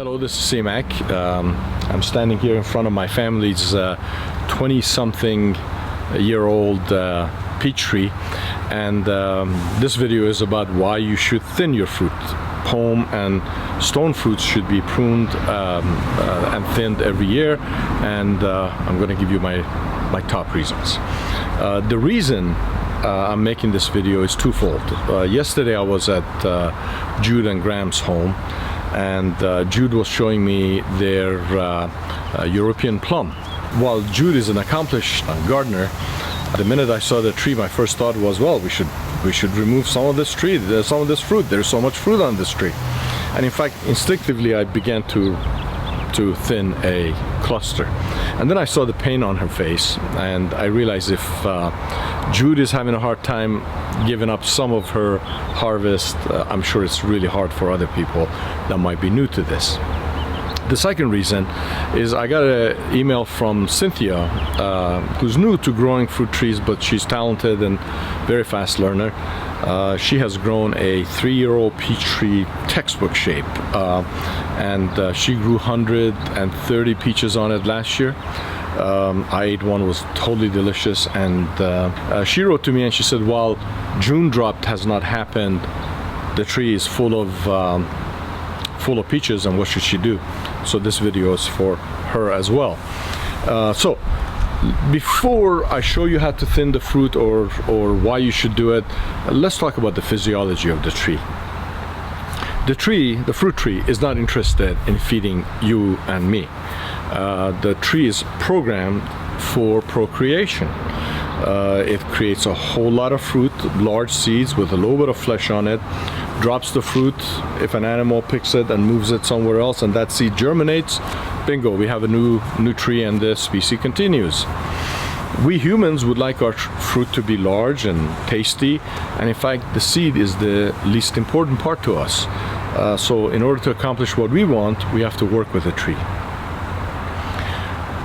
Hello, this is C-Mac. I'm standing here in front of my family's 20-something-year-old peach tree, and this video is about why you should thin your fruit. Pome and stone fruits should be pruned and thinned every year, and I'm going to give you my top reasons. The reason I'm making this video is twofold. Yesterday I was at Jude and Graham's home, and Jude was showing me their European plum. While Jude is an accomplished gardener, the minute I saw the tree, my first thought was, well, we should remove some of this tree, some of this fruit. There's so much fruit on this tree. And in fact, instinctively I began to thin a cluster. And then I saw the pain on her face, and I realized if Jude is having a hard time giving up some of her harvest, I'm sure it's really hard for other people that might be new to this. The second reason is I got an email from Cynthia, who's new to growing fruit trees, but she's talented and very fast learner. She has grown a 3-year-old peach tree textbook shape, and she grew 130 peaches on it last year. I ate one, was totally delicious, and she wrote to me and she said, while June drop has not happened, the tree is full of peaches, and what should she do? So this video is for her as well. So before I show you how to thin the fruit or why you should do it, let's talk about the physiology of the tree. The fruit tree, is not interested in feeding you and me. The tree is programmed for procreation. It creates a whole lot of fruit, large seeds with a little bit of flesh on it, drops the fruit. If an animal picks it and moves it somewhere else and that seed germinates, bingo, we have a new tree, and the species continues. We humans would like our fruit to be large and tasty, and in fact the seed is the least important part to us. So in order to accomplish what we want, we have to work with the tree.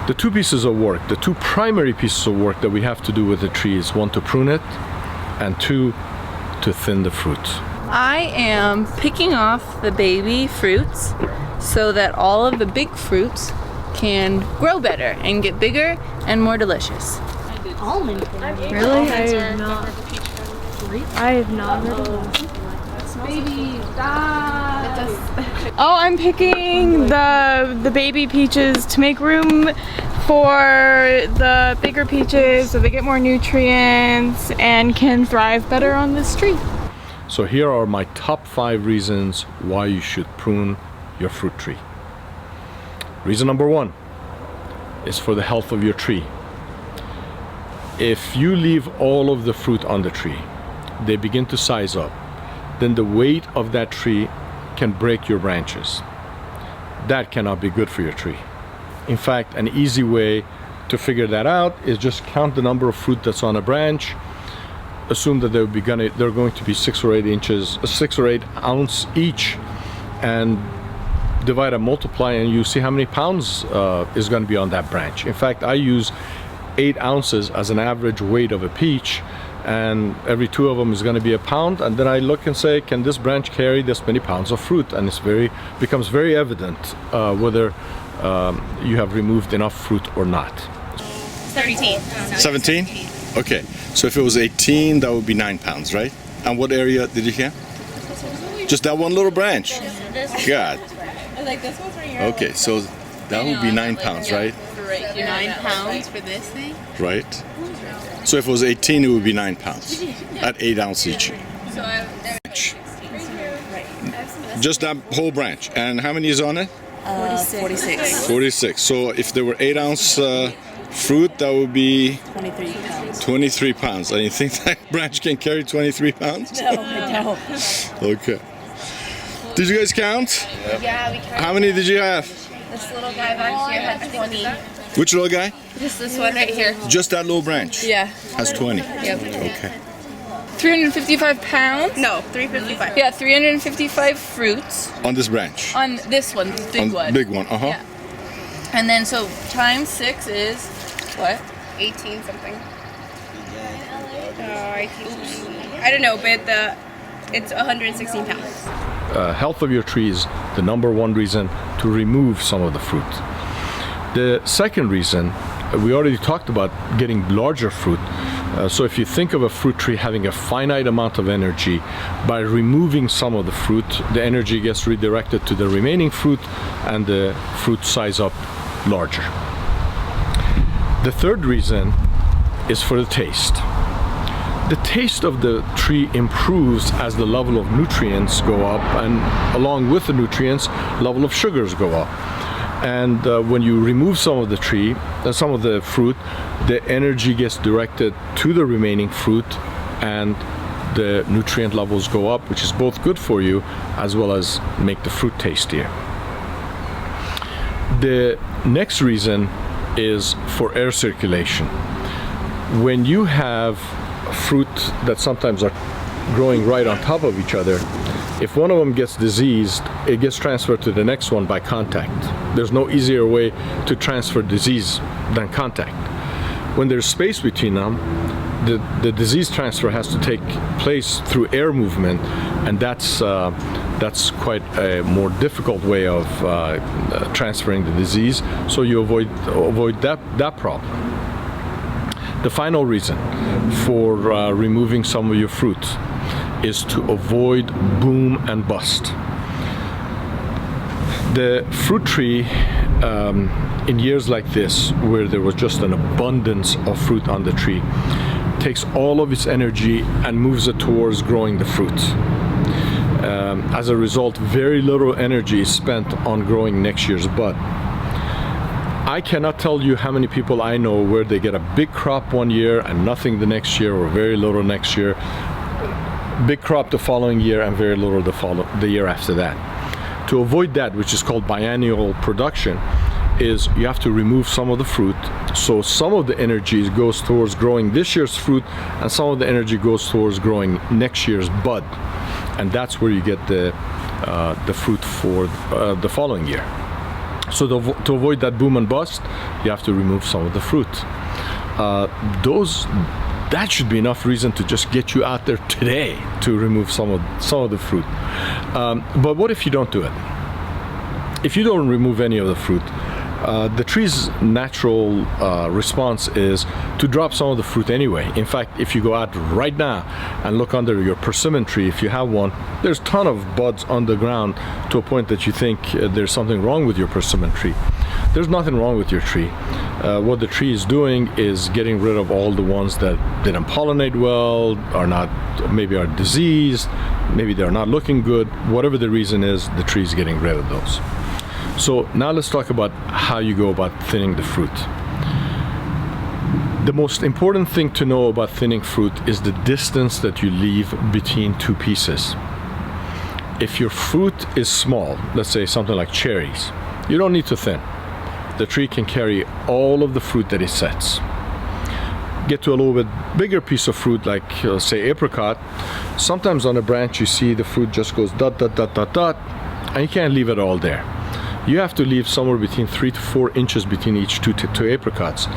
The two pieces of work, the two primary pieces of work that we have to do with the tree is, one, to prune it, and two, to thin the fruit. I am picking off the baby fruits so that all of the big fruits can grow better and get bigger and more delicious. Almond candy. Really? I have not heard of that. Baby, oh, I'm picking the baby peaches to make room for the bigger peaches so they get more nutrients and can thrive better on this tree. So here are my top 5 reasons why you should prune your fruit tree. Reason number 1 is for the health of your tree. If you leave all of the fruit on the tree, they begin to size up. Then the weight of that tree can break your branches. That cannot be good for your tree. In fact, an easy way to figure that out is just count the number of fruit that's on a branch. Assume that they're going to be 6 or 8 ounce each, and divide and multiply, and you see how many pounds is going to be on that branch. In fact, I use 8 ounces as an average weight of a peach, and every 2 of them is going to be a pound, and then I look and say, can this branch carry this many pounds of fruit? And it becomes very evident whether you have removed enough fruit or not. 17. 17? Okay, so if it was 18, that would be 9 pounds, right? And what area did you get? Just that one little branch? God. Like this one's right here. Okay, so that would be 9 pounds, right? 9 pounds for this thing? Right. So if it was 18, it would be 9 pounds at 8 ounces each. Just that whole branch. And how many is on it? 46. 46. So if there were 8 ounce fruit, that would be 23 pounds. 23 pounds. And you think that branch can carry 23 pounds? No, I don't. Okay. Did you guys count? Yeah, we can. How many did you have? This little guy back here had 20. Which little guy? Just this one right here. Just that little branch? Yeah. Has 20? Yep. Okay. 355 pounds? No, 355. Yeah, 355 fruits On this branch? on this one, the big one. Big one, uh-huh. Yeah. And then so times 6 is what? 18 something. I don't know, but it's 116 pounds. health of your tree is the number one reason to remove some of the fruit. The second reason, we already talked about getting larger fruit. So if you think of a fruit tree having a finite amount of energy, by removing some of the fruit, the energy gets redirected to the remaining fruit and the fruit size up larger. The third reason is for the taste. The taste of the tree improves as the level of nutrients go up, and along with the nutrients, level of sugars go up. And when you remove some of the tree, some of the fruit, the energy gets directed to the remaining fruit and the nutrient levels go up, which is both good for you as well as make the fruit tastier. The next reason is for air circulation. When you have fruit that sometimes are growing right on top of each other, if one of them gets diseased, it gets transferred to the next one by contact. There's no easier way to transfer disease than contact. When there's space between them, the disease transfer has to take place through air movement, and that's quite a more difficult way of transferring the disease. So you avoid that problem. The final reason for removing some of your fruit is to avoid boom and bust. The fruit tree, in years like this, where there was just an abundance of fruit on the tree, takes all of its energy and moves it towards growing the fruit. As a result, very little energy is spent on growing next year's bud. I cannot tell you how many people I know where they get a big crop one year and nothing the next year, or very little next year, big crop the following year and very little the year after that. To avoid that, which is called biennial production, is you have to remove some of the fruit, so some of the energy goes towards growing this year's fruit and some of the energy goes towards growing next year's bud, and that's where you get the fruit for the following year. So to avoid that boom and bust, you have to remove some of the fruit. That should be enough reason to just get you out there today to remove some of the fruit. But what if you don't do it? If you don't remove any of the fruit, the tree's natural response is to drop some of the fruit anyway. In fact, if you go out right now and look under your persimmon tree, if you have one, there's a ton of buds on the ground to a point that you think there's something wrong with your persimmon tree. There's nothing wrong with your tree. What the tree is doing is getting rid of all the ones that didn't pollinate well, maybe are diseased, maybe they're not looking good. Whatever the reason is, the tree is getting rid of those. So now let's talk about how you go about thinning the fruit. The most important thing to know about thinning fruit is the distance that you leave between two pieces. If your fruit is small, let's say something like cherries, you don't need to thin. The tree can carry all of the fruit that it sets. Get to a little bit bigger piece of fruit, like say apricot. Sometimes on a branch you see the fruit just goes dot, dot, dot, dot, dot, and you can't leave it all there. You have to leave somewhere between 3 to 4 inches between each two apricots.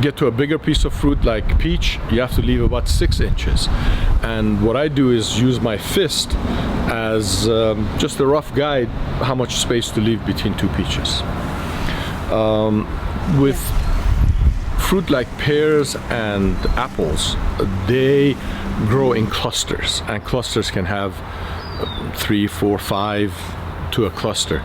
Get to a bigger piece of fruit like peach, you have to leave about 6 inches. And what I do is use my fist as just a rough guide how much space to leave between two peaches. With fruit like pears and apples, they grow in clusters, and clusters can have 3, 4, 5 to a cluster,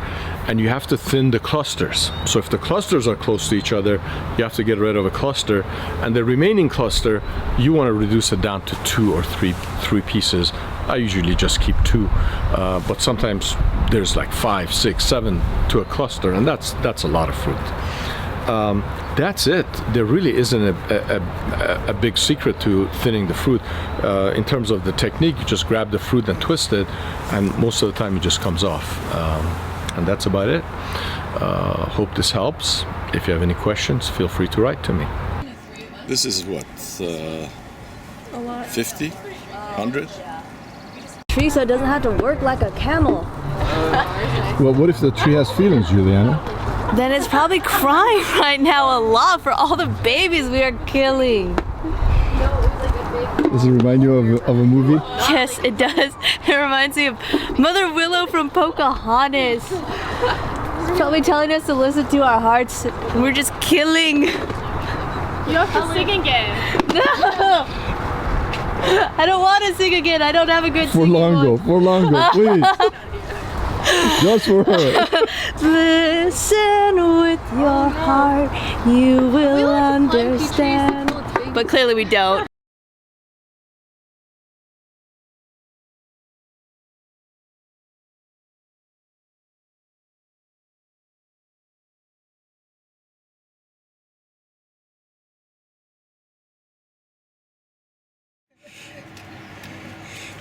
and you have to thin the clusters. So if the clusters are close to each other, you have to get rid of a cluster, and the remaining cluster you want to reduce it down to 2 or 3 pieces. I usually just keep 2, but sometimes there's like 5, 6, 7 to a cluster, and that's a lot of fruit. That's it. There really isn't a big secret to thinning the fruit. In terms of the technique, you just grab the fruit and twist it, and most of the time it just comes off. And that's about it. Hope this helps. If you have any questions, feel free to write to me. This is what, 50? 100? Tree so it doesn't have to work like a camel. Well, what if the tree has feelings, Juliana? Then it's probably crying right now a lot for all the babies we are killing. Does it remind you of a movie? Yes, it does. It reminds me of Mother Willow from Pocahontas. Probably telling us to listen to our hearts. We're just killing. You have to sing again. No! I don't want to sing again. I don't have a good singing voice. For Longo, please. Just for her. Listen with your heart, you will understand. But clearly we don't.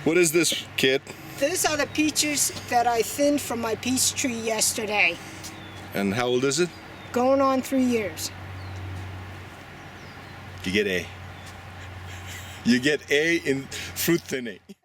What is this, kid? These are the peaches that I thinned from my peach tree yesterday. And how old is it? Going on 3 years. You get A. You get A in fruit thinning.